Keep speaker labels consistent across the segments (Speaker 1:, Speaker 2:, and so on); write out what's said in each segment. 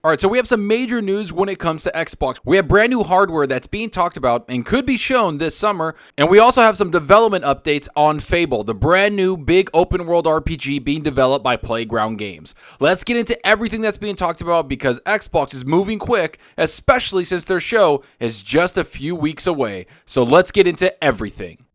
Speaker 1: Alright, so we have some major news when it comes to Xbox. We have brand new hardware that's being talked about and could be shown this summer. And we also have some development updates on Fable, the brand new big open world RPG being developed by Playground Games. Let's get into everything that's being talked about because Xbox is moving quick, especially since their show is just a few weeks away. So let's get into everything.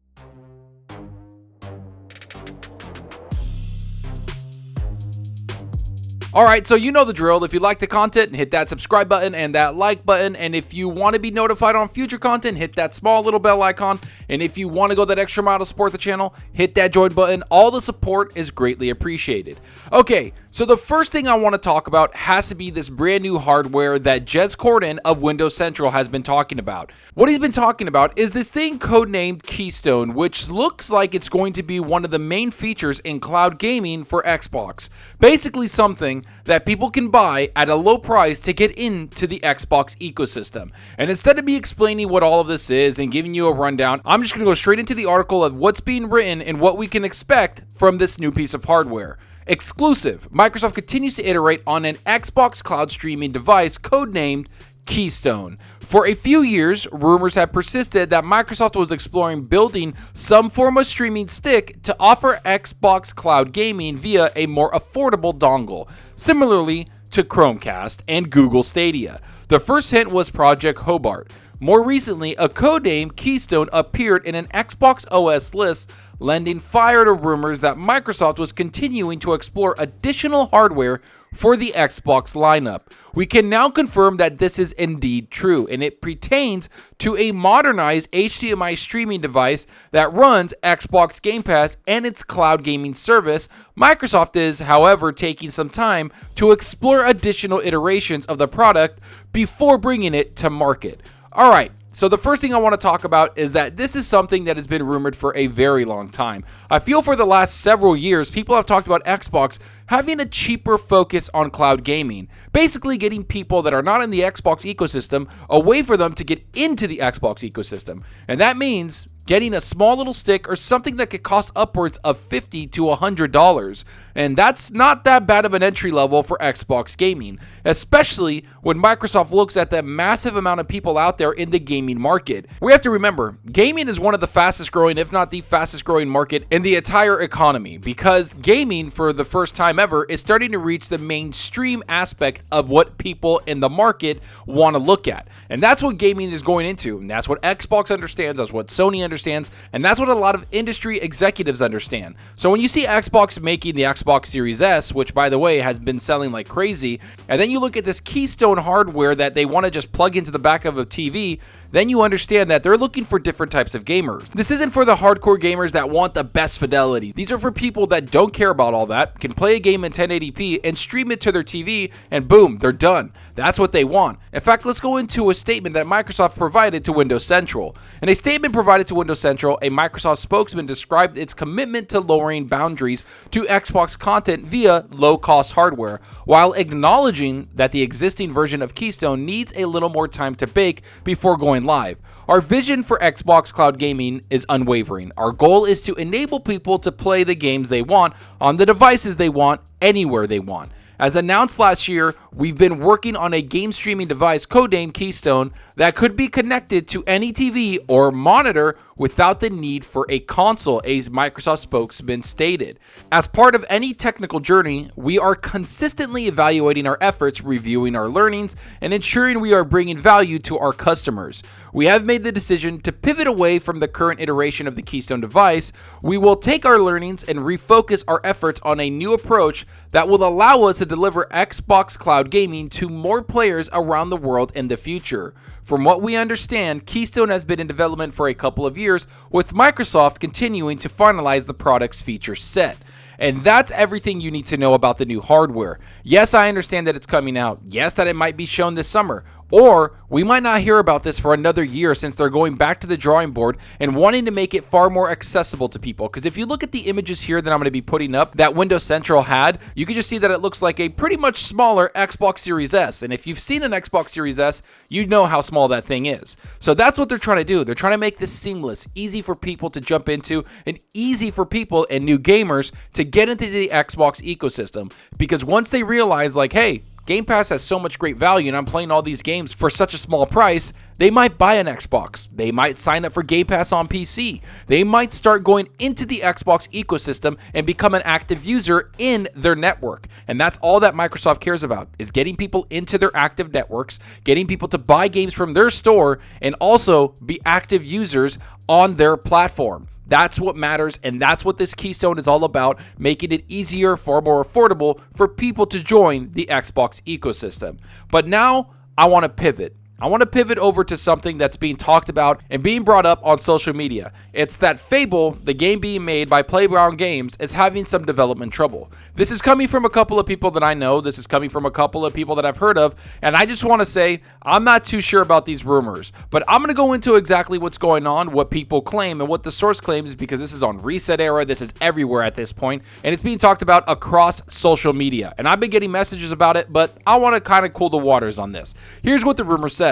Speaker 1: Alright, so you know the drill. If you like the content, hit that subscribe button and that like button. And if you want to be notified on future content, hit that small little bell icon. And if you want to go that extra mile to support the channel, hit that join button. All the support is greatly appreciated. Okay, so the first thing I want to talk about has to be this brand new hardware that Jez Corden of Windows Central has been talking about. What he's been talking about is this thing codenamed Keystone, which looks like it's going to be one of the main features in cloud gaming for Xbox. Basically something that people can buy at a low price to get into the Xbox ecosystem. And instead of me explaining what all of this is and giving you a rundown, I'm just going to go straight into the article of what's being written and what we can expect from this new piece of hardware. Exclusive, Microsoft continues to iterate on an Xbox cloud streaming device codenamed Keystone. For a few years, rumors have persisted that Microsoft was exploring building some form of streaming stick to offer Xbox cloud gaming via a more affordable dongle, similarly to Chromecast and Google Stadia. The first hint was Project Hobart. More recently, a codename Keystone appeared in an Xbox OS list, lending fire to rumors that Microsoft was continuing to explore additional hardware for the Xbox lineup. We can now confirm that this is indeed true, and it pertains to a modernized HDMI streaming device that runs Xbox Game Pass and its cloud gaming service. Microsoft is, however, taking some time to explore additional iterations of the product before bringing it to market. Alright, so the first thing I want to talk about is that this is something that has been rumored for a very long time. I feel for the last several years, people have talked about Xbox having a cheaper focus on cloud gaming, basically getting people that are not in the Xbox ecosystem a way for them to get into the Xbox ecosystem. And that means getting a small little stick or something that could cost upwards of $50 to $100. And that's not that bad of an entry level for Xbox gaming, especially when Microsoft looks at the massive amount of people out there in the gaming market. We have to remember, gaming is one of the fastest growing, if not the fastest growing market in the entire economy, because gaming for the first time ever is starting to reach the mainstream aspect of what people in the market want to look at. And that's what gaming is going into, and that's what Xbox understands, that's what Sony understands, and that's what a lot of industry executives understand. So when you see Xbox making the Xbox Series S, which by the way has been selling like crazy, and then you look at this Keystone hardware that they want to just plug into the back of a TV, then you understand that they're looking for different types of gamers. This isn't for the hardcore gamers that want the best fidelity. These are for people that don't care about all that, can play a game in 1080p and stream it to their TV, and boom, they're done. That's what they want. In fact, let's go into a statement that Microsoft provided to Windows Central. In a statement provided to Windows Central, a Microsoft spokesman described its commitment to lowering boundaries to Xbox content via low-cost hardware, while acknowledging that the existing version of Keystone needs a little more time to bake before going live. Our vision for Xbox cloud gaming is unwavering. Our goal is to enable people to play the games they want on the devices they want, anywhere they want. As announced last year, we've been working on a game streaming device codenamed Keystone that could be connected to any TV or monitor without the need for a console, a Microsoft spokesman stated. As part of any technical journey, we are consistently evaluating our efforts, reviewing our learnings, and ensuring we are bringing value to our customers. We have made the decision to pivot away from the current iteration of the Keystone device. We will take our learnings and refocus our efforts on a new approach that will allow us to deliver Xbox cloud gaming to more players around the world in the future. From what we understand, Keystone has been in development for a couple of years, with Microsoft continuing to finalize the product's feature set. And that's everything you need to know about the new hardware. Yes, I understand that it's coming out. Yes, that it might be shown this summer. Or we might not hear about this for another year since they're going back to the drawing board and wanting to make it far more accessible to people. Because if you look at the images here that I'm going to be putting up that Windows Central had, you can just see that it looks like a pretty much smaller Xbox Series S. And if you've seen an Xbox Series S, you know how small that thing is. So that's what they're trying to do. They're trying to make this seamless, easy for people to jump into, and easy for people and new gamers to get into the Xbox ecosystem. Because once they realize like, hey, Game Pass has so much great value and I'm playing all these games for such a small price, they might buy an Xbox. They might sign up for Game Pass on PC. They might start going into the Xbox ecosystem and become an active user in their network. And that's all that Microsoft cares about, is getting people into their active networks, getting people to buy games from their store, and also be active users on their platform. That's what matters, and that's what this Keystone is all about, making it easier, far more affordable for people to join the Xbox ecosystem. But now I want to pivot. I want to pivot over to something that's being talked about and being brought up on social media. It's that Fable, the game being made by Playground Games, is having some development trouble. This is coming from a couple of people that I know. This is coming from a couple of people that I've heard of. And I just want to say, I'm not too sure about these rumors. But I'm going to go into exactly what's going on, what people claim, and what the source claims, because this is on Reset Era. This is everywhere at this point. And it's being talked about across social media. And I've been getting messages about it, but I want to kind of cool the waters on this. Here's what the rumor says.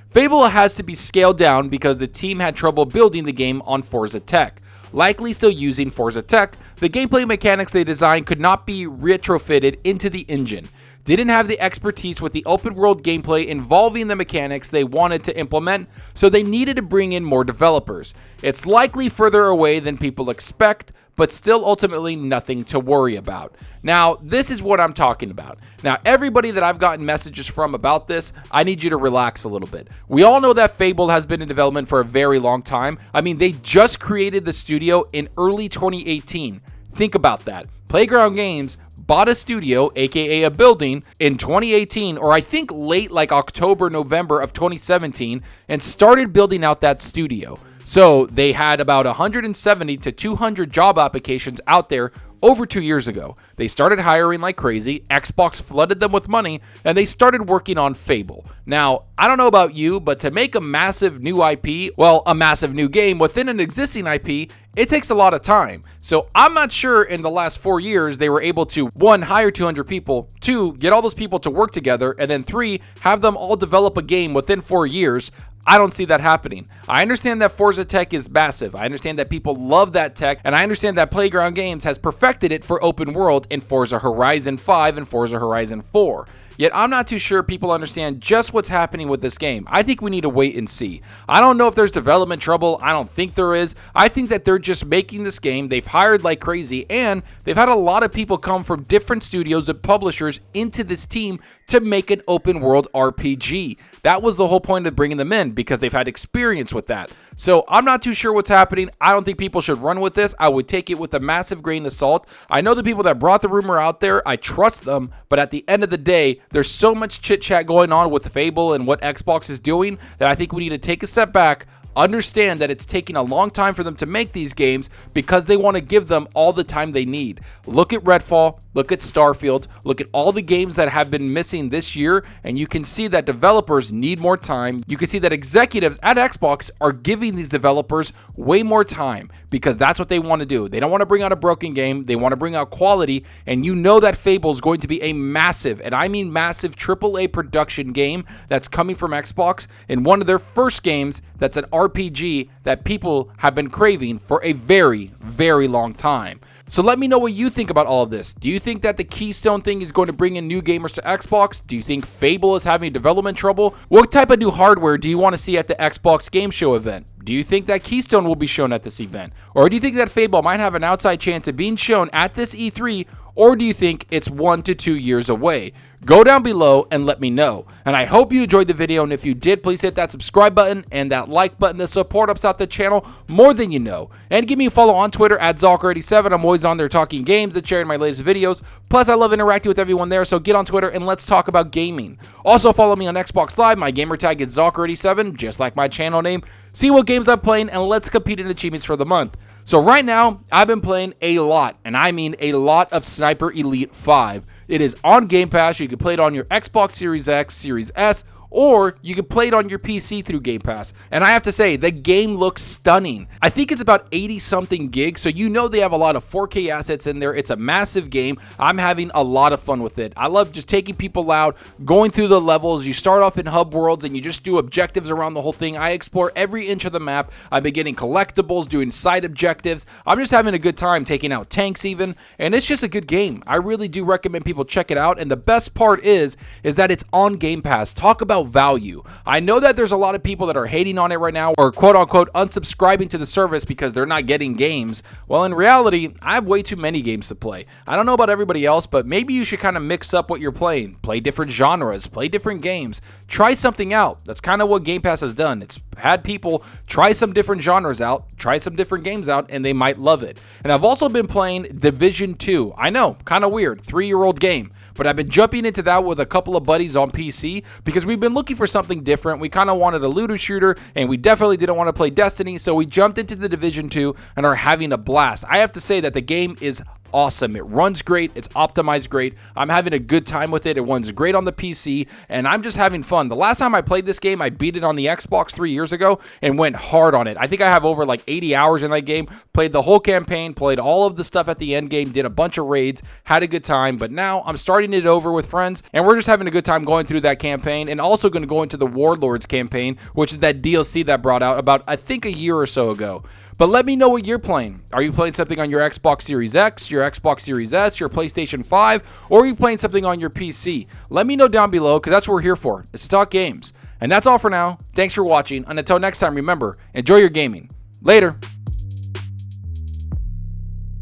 Speaker 1: Fable has to be scaled down because the team had trouble building the game on Forza tech. Likely still using Forza tech, the gameplay mechanics they designed could not be retrofitted into the engine. Didn't have the expertise with the open world gameplay involving the mechanics they wanted to implement, so they needed to bring in more developers. It's likely further away than people expect, but still ultimately nothing to worry about. Now, this is what I'm talking about. Now, everybody that I've gotten messages from about this, I need you to relax a little bit. We all know that Fable has been in development for a very long time. I mean, they just created the studio in early 2018. Think about that. Playground Games bought a studio, aka a building, in 2018, or I think late like October, November of 2017, and started building out that studio. So they had about 170 to 200 job applications out there over 2 years ago. They started hiring like crazy, Xbox flooded them with money, and they started working on Fable. Now, I don't know about you, but to make a massive new IP, well, a massive new game within an existing IP, it takes a lot of time. So I'm not sure in the last 4 years they were able to, 1, hire 200 people, 2, get all those people to work together, and then 3, have them all develop a game within 4 years. I don't see that happening. I understand that Forza tech is massive. I understand that people love that tech, and I understand that Playground Games has perfected it for open world in Forza Horizon 5 and Forza Horizon 4. Yet I'm not too sure people understand just what's happening with this game. I think we need to wait and see. I don't know if there's development trouble. I don't think there is. I think that they're just making this game. They've hired like crazy, and they've had a lot of people come from different studios and publishers into this team to make an open world RPG. That was the whole point of bringing them in, because they've had experience with that. So I'm not too sure what's happening. I don't think people should run with this. I would take it with a massive grain of salt. I know the people that brought the rumor out there, I trust them, but at the end of the day, there's so much chit chat going on with Fable and what Xbox is doing that I think we need to take a step back, understand that it's taking a long time for them to make these games because they want to give them all the time they need. Look at Redfall, look at Starfield, look at all the games that have been missing this year, and you can see that developers need more time. You can see that executives at Xbox are giving these developers way more time because that's what they want to do. They don't want to bring out a broken game, they want to bring out quality, and you know that Fable is going to be a massive, and I mean massive, AAA production game that's coming from Xbox, and one of their first games that's an RPG that people have been craving for a very, very long time. So let me know what you think about all of this. Do you think that the Keystone thing is going to bring in new gamers to Xbox? Do you think Fable is having development trouble? What type of new hardware do you want to see at the Xbox Game Show event? Do you think that Keystone will be shown at this event? Or do you think that Fable might have an outside chance of being shown at this E3? Or do you think it's 1 to 2 years away? Go down below and let me know. And I hope you enjoyed the video, and if you did, please hit that subscribe button and that like button. The support helps out the channel more than you know. And give me a follow on Twitter at Zalker87. I'm always on there talking games and sharing my latest videos. Plus, I love interacting with everyone there, so get on Twitter and let's talk about gaming. Also, follow me on Xbox Live. My gamertag is Zalker87, just like my channel name. See what games I'm playing, and let's compete in achievements for the month. So right now, I've been playing a lot, and I mean a lot, of Sniper Elite 5. It is on Game Pass. You can play it on your Xbox Series X, Series S, or you can play it on your PC through Game Pass. And I have to say, the game looks stunning. I think it's about 80 something gigs, so you know they have a lot of 4K assets in there. It's a massive game. I'm having a lot of fun with it. I love just taking people out, going through the levels. You start off in hub worlds and you just do objectives around the whole thing. I explore every inch of the map. I've been getting collectibles, doing side objectives. I'm just having a good time taking out tanks even, and it's just a good game. I really do recommend people check it out, and the best part is that it's on Game Pass. Talk about value. I know that there's a lot of people that are hating on it right now, or quote unquote unsubscribing to the service because they're not getting games. Well, in reality, I have way too many games to play. I don't know about everybody else, but maybe you should kind of mix up what you're playing. Play different genres, play different games, try something out. That's kind of what Game Pass has done. It's had people try some different genres out, try some different games out, and they might love it. And I've also been playing Division 2. I know, kind of weird, 3-year-old game, but I've been jumping into that with a couple of buddies on PC because we've been looking for something different. We kind of wanted a looter shooter, and we definitely didn't want to play Destiny, so we jumped into the Division 2 and are having a blast. I have to say that the game is awesome. It runs great. It's optimized great. I'm having a good time with it. It runs great on the PC, and I'm just having fun. The last time I played this game, I beat it on the Xbox 3 years ago and went hard on it. I think I have over like 80 hours in that game, played the whole campaign, played all of the stuff at the end game, did a bunch of raids, had a good time, but now I'm starting it over with friends, and we're just having a good time going through that campaign, and also going to go into the Warlords campaign, which is that DLC that brought out about, I think, a year or so ago. But let me know what you're playing. Are you playing something on your Xbox Series X, your Xbox Series S, your PlayStation 5, or are you playing something on your PC? Let me know down below, because that's what we're here for, is to talk games. And that's all for now. Thanks for watching, and until next time, remember, enjoy your gaming. Later.